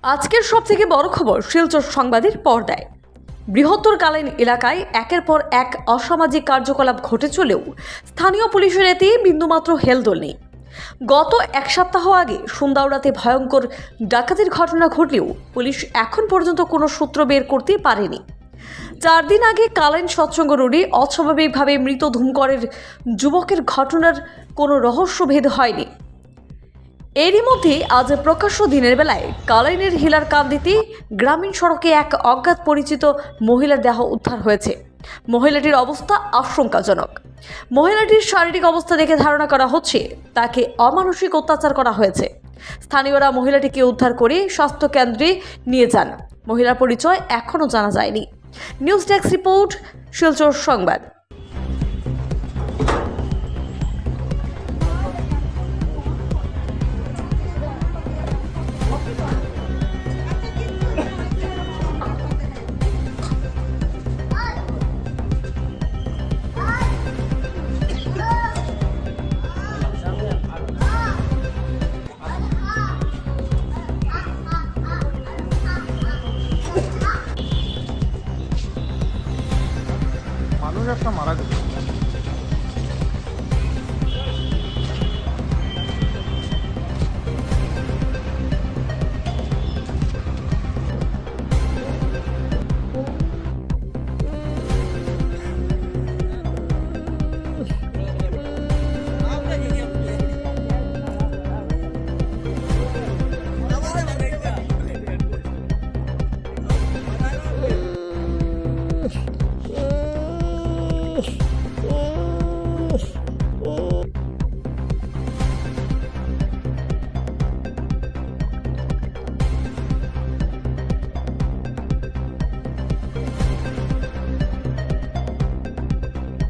আজকের সবথেকে বড় খবর শিলচর সংবাদের পর্দায়। বৃহত্তর কালাইন এলাকায় একের পর এক অসামাজিক কার্যকলাপ ঘটে চলেও স্থানীয় পুলিশের এতে বিন্দুমাত্র হেলদোল নেই। গত এক সপ্তাহ আগে সুন্দাউড়াতে ভয়ঙ্কর ডাকাতির ঘটনা ঘটলেও পুলিশ এখন পর্যন্ত কোনো সূত্র বের করতে পারেনি। 4 দিন আগে কালাইন সৎসঙ্গ রোডে অস্বাভাবিকভাবে মৃত ধূমকরের যুবকের ঘটনার কোনো রহস্যভেদ হয়নি। এরই মধ্যে আজ প্রকাশ্য দিনের বেলায় কালাইনের হিলারকান্দিতে গ্রামীণ সড়কে এক অজ্ঞাত পরিচিত মহিলার দেহ উদ্ধার হয়েছে। মহিলাটির অবস্থা আশঙ্কাজনক। মহিলাটির শারীরিক অবস্থা দেখে ধারণা করা হচ্ছে তাকে অমানসিক অত্যাচার করা হয়েছে। স্থানীয়রা মহিলাটিকে উদ্ধার করে স্বাস্থ্য কেন্দ্রে নিয়ে যান। মহিলার পরিচয় এখনও জানা যায়নি। নিউজ ডেস্ক রিপোর্ট, শিলচর সংবাদ। মানুষ একটা মারা গেছে।